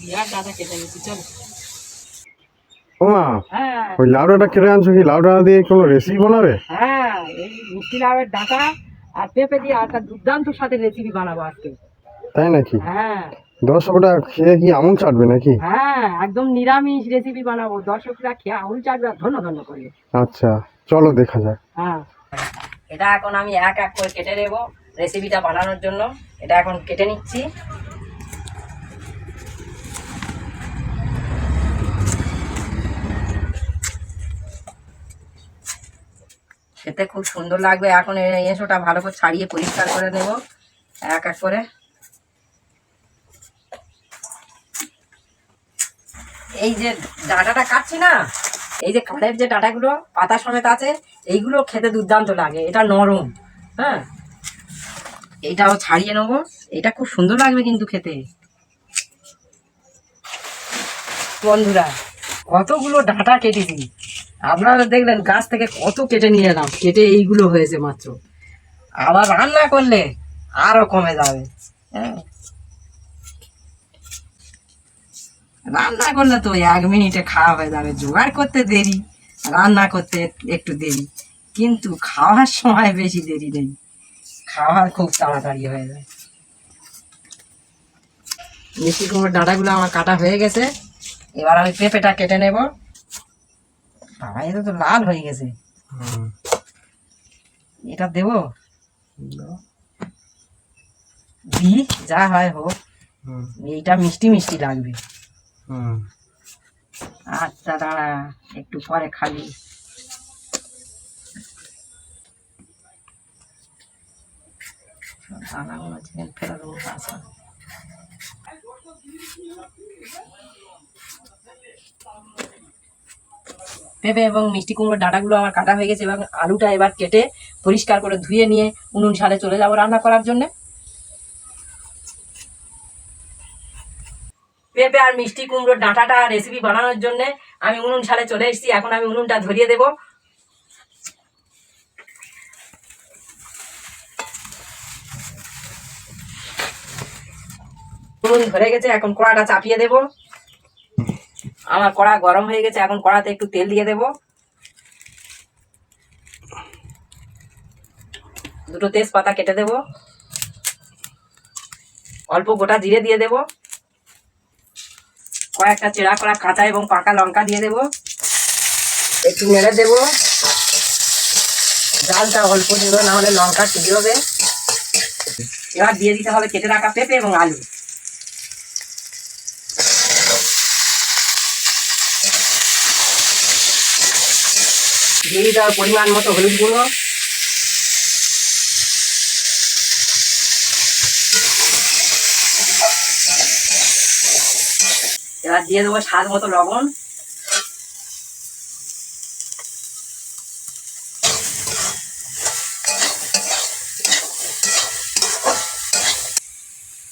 বিরাট data কেটে নিচ্ছি, চলো। ওমা, হ্যাঁ ওই লাউ ডাঁটা কেটে আনছো, কি লাউ ডাঁটা দিয়ে কোনো রেসিপি বানাবে? হ্যাঁ, এই মিষ্টি লাউয়ের ডাটা আর পেঁপে দিয়ে একটা দুর্দান্ত সাথে রেসিপি বানাবো আজকে। তাই নাকি? হ্যাঁ দর্শকটা খেয়ে কি আমুল চাটবে নাকি? হ্যাঁ, একদম নিরামিষ রেসিপি বানাবো, দর্শকরা খেয়ে আঙুল চাটবে আর ধন্য ধন্য করবে। আচ্ছা, চলো দেখা যাক। হ্যাঁ, এটা এখন আমি এক এক করে কেটে নেব রেসিপিটা বানানোর জন্য। এটা এখন কেটে নিচ্ছি। খেতে খুব সুন্দর লাগবে। এখন এই এঁচোটা ভালো করে ছাড়িয়ে পরিষ্কার করে নেব এক এক করে। এই যে ডাঁটাটা কাটছি না, এই যে কাঠের যে ডাঁটাগুলো পাতা সমেত আছে, এইগুলো খেতে দুর্দান্ত লাগে। এটা নরম। হ্যাঁ, এইটাও ছাড়িয়ে নেবো। এটা খুব সুন্দর লাগবে কিন্তু খেতে। বন্ধুরা, কতগুলো ডাঁটা কেটেছি, আপনারা দেখলেন গাছ থেকে কত কেটে নিয়ে এলাম। কেটে এইগুলো হয়েছে মাত্র। আবার রান্না করলে আরো কমে যাবে। হ্যাঁ, রান্না করলে তো 1 মিনিটে খাওয়া হয়ে যাবে। জোগাড় করতে দেরি, রান্না করতে একটু দেরি, কিন্তু খাওয়ার সময় বেশি দেরি নেই। খাওয়া খুব তাড়াতাড়ি হয়ে যায়। মিষ্টি কুমড়োর ডাঁটাগুলো আমার কাটা হয়ে গেছে। এবার আমি পেঁপেটা কেটে নেব। বাবা, এটা তো লাল হয়ে গেছে। এটা দেবো, দি যা হয় হোক। এইটা মিষ্টি মিষ্টি লাগবে। আচ্ছা দাঁড়া, একটু পরে খালি। দানাগুলো ফেলে দেবো। আচ্ছা, পেঁপে এবং মিষ্টি কুমড়োর ডাঁটাগুলো আমার কাটা হয়ে গেছে এবং আলুটা এবার কেটে পরিষ্কার করে ধুয়ে নিয়ে উনুন সালে চলে যাবো রান্না করার জন্য। পেঁপে আর মিষ্টি কুমড়োর ডাঁটাটা রেসিপি বানানোর জন্য আমি উনুন সালে চলে এসেছি। এখন আমি উনুনটা ধরিয়ে দেব। উনুন ধরে গেছে, এখন কড়াটা চাপিয়ে দেব। আমার কড়া গরম হয়ে গেছে, এখন কড়াতে একটু তেল দিয়ে দেব। দুটো তেজপাতা কেটে দেব। অল্প গোটা জিরে দিয়ে দেব। কয়েকটা চেরা করা কাঁচা এবং পাকা লঙ্কা দিয়ে দেব। একটু নেড়ে দেব। ডালটা অল্প দেব, না হলে লঙ্কা সিদ্ধ হবে। এবার দিয়ে দিতে হবে কেটে রাখা পেঁপে এবং আলু। দিয়ে দিতে হবে পরিমাণ মতো হলুদ গুঁড়ো। এবার দিয়ে দেবো স্বাদ মতো লবণ।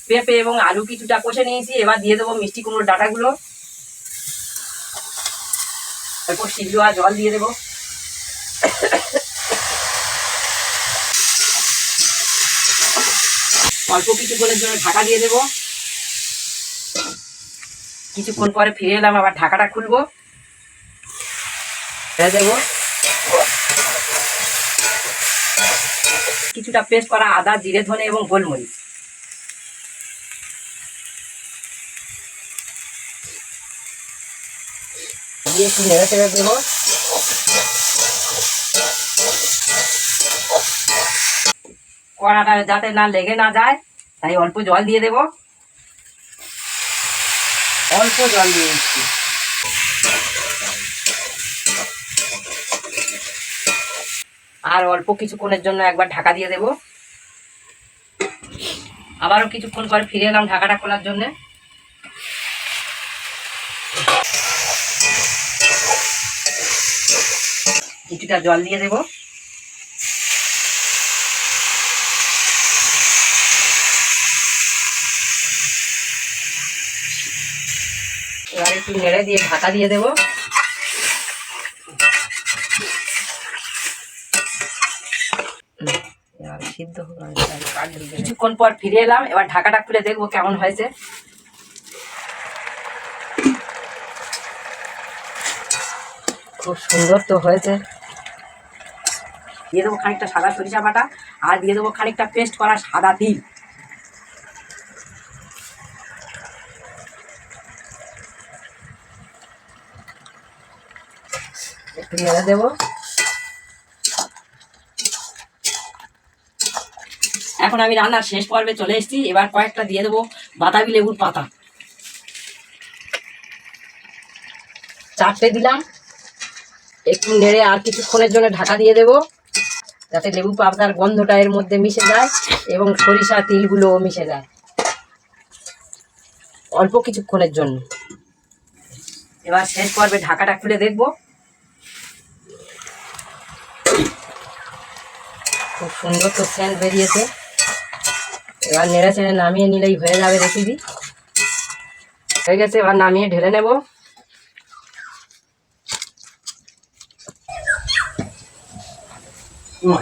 পেঁপে এবং আলু কিছুটা কষে নিয়েছি। এবার দিয়ে দেবো মিষ্টি কুমড়োর ডাঁটাগুলো। অল্প সিদ্ধ আর জল দিয়ে দেবো। অল্প কিছুক্ষণের জন্য ঢাকা দিয়ে দেবো। কিছুক্ষণ পরে ফিরে এলাম, আবার ঢাকাটা খুলবো। দেবো কিছুটা পেস্ট করা আদা, জিরে, ধনে এবং গোলমরিচ। দিয়ে একটু নেড়ে চেড়ে দেবো। কড়াটা যাতে না লেগে না যায়, তাই অল্প জল দিয়ে দেব। অল্প জল দিয়ে দিচ্ছি। আর অল্প কিছুক্ষণের জন্য একবার ঢাকা দিয়ে দেব। আবারও কিছুক্ষণ পর ফিরে এলাম ঢাকাটা খোলার জন্য। কিছুটা জল দিয়ে দেব। এবার একটু নেড়ে দিয়ে ঢাকা দিয়ে দেব। কিছুক্ষণ পর ফিরে এলাম, এবার ঢাকাটা খুলে দেখবো কেমন হয়েছে। খুব সুন্দর তো হয়েছে। দিয়ে দেবো খানিকটা সাদা সরিষা বাটা, আর দিয়ে দেবো খানিকটা পেস্ট করা সাদা তিল। একটু নেড়ে দেবো। এখন আমি রান্নার শেষ পর্বে চলে এসেছি। এবার কয়েকটা দিয়ে দেবো বাতাবি লেবুর পাতা, 4টে দিলাম। একটু নেড়ে আর কিছুক্ষণের জন্য ঢাকা দিয়ে দেবো, যাতে লেবু পাতার গন্ধটা এর মধ্যে মিশে যায় এবং সরিষা তিলগুলোও মিশে যায়, অল্প কিছুক্ষণের জন্য। এবার শেষ পর্বে ঢাকাটা খুলে দেখবো। খুব সুন্দর তো সেন্ট বেরিয়েছে। এবার নেড়ে চেড়ে নামিয়ে নিলেই হয়ে যাবে রেসিপি। হয়ে গেছে, এবার নামিয়ে ঢেলে নেব।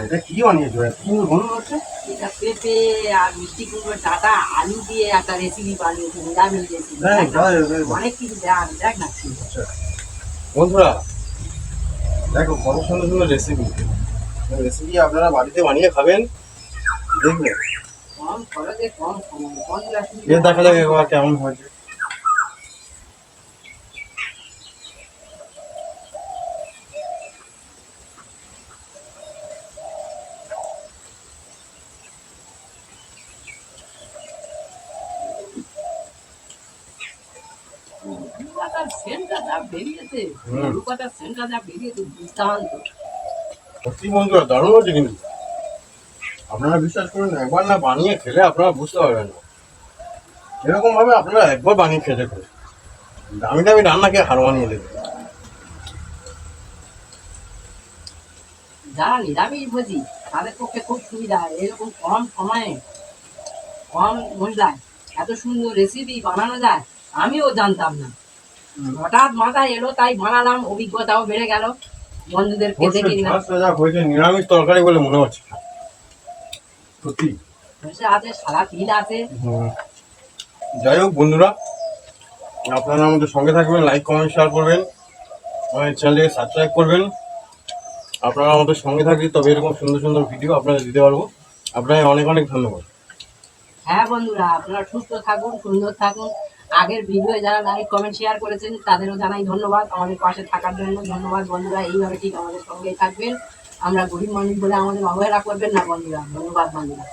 এটা কি বানিয়েছো? কি মনে হচ্ছে? এটা পেঁপে আর মিষ্টি কুমড়োর ডাঁটা আলু দিয়ে একটা রেসিপি বানিয়েছি, নিরামিষ রেসিপি। অনেক কিছু দেখ না। বন্ধুরা দেখো কত সুন্দর সুন্দর রেসিপি। রেসিপি আপনারা বাড়িতে বানিয়ে খাবেন, দেখবেন কম খরচে কম সময় এর দেখা যাক এবার কেমন হয়েছে। বেরিয়েছে, লেবু পাতার সেন্টটা যা বেরিয়েছে দুর্দান্ত। সত্যি বন্ধুরা দারুণ হচ্ছে কিন্তু। আপনারা বিশ্বাস করুন, একবার না বানিয়ে খেলে আপনারা বুঝতে পারবেন না। এরকম ভাবে আপনারা একবার বানিয়ে খেতে পারেন, দামি দামি রান্নাকে হার মানিয়ে দেবে। যারা নিরামিষ ভোজি তাদের পক্ষে খুব সুবিধা। এরকম কম সময়ে কম মশলায় এত সুন্দর রেসিপি বানানো যায় আমিও জানতাম না। হঠাৎ মাথায় এলো তাই বানালাম, অভিজ্ঞতাও বেড়ে গেল। বন্ধুদেরকে দেখে দিলাম। হয়েছে নিরামিষ তরকারি বলে মনে হচ্ছে সত্যি। আছে, সাদা তিল আছে। যাই হোক বন্ধুরা, আপনারা আমাদের সঙ্গে থাকবেন, লাইক কমেন্ট শেয়ার করবেন, আমাদের চ্যানেলকে সাবস্ক্রাইব করবেন। আপনারা আমাদের সঙ্গে থাকলে তবে এরকম সুন্দর সুন্দর ভিডিও আপনারা দিতে পারবো। আপনাদের অনেক অনেক ধন্যবাদ। হ্যাঁ বন্ধুরা, আপনারা সুস্থ থাকুন, সুন্দর থাকুন। আগের ভিডিও যারা লাইক কমেন্ট শেয়ার করেছেন তাদেরও জানাই ধন্যবাদ। আমাদের পাশে থাকার জন্য ধন্যবাদ বন্ধুরা। এইভাবে ঠিক আমাদের সঙ্গেই থাকবেন। আমরা গরিব মানুষ বলে আমাদের অবহেলা করবেন না বন্ধুরা। ধন্যবাদ বন্ধুরা।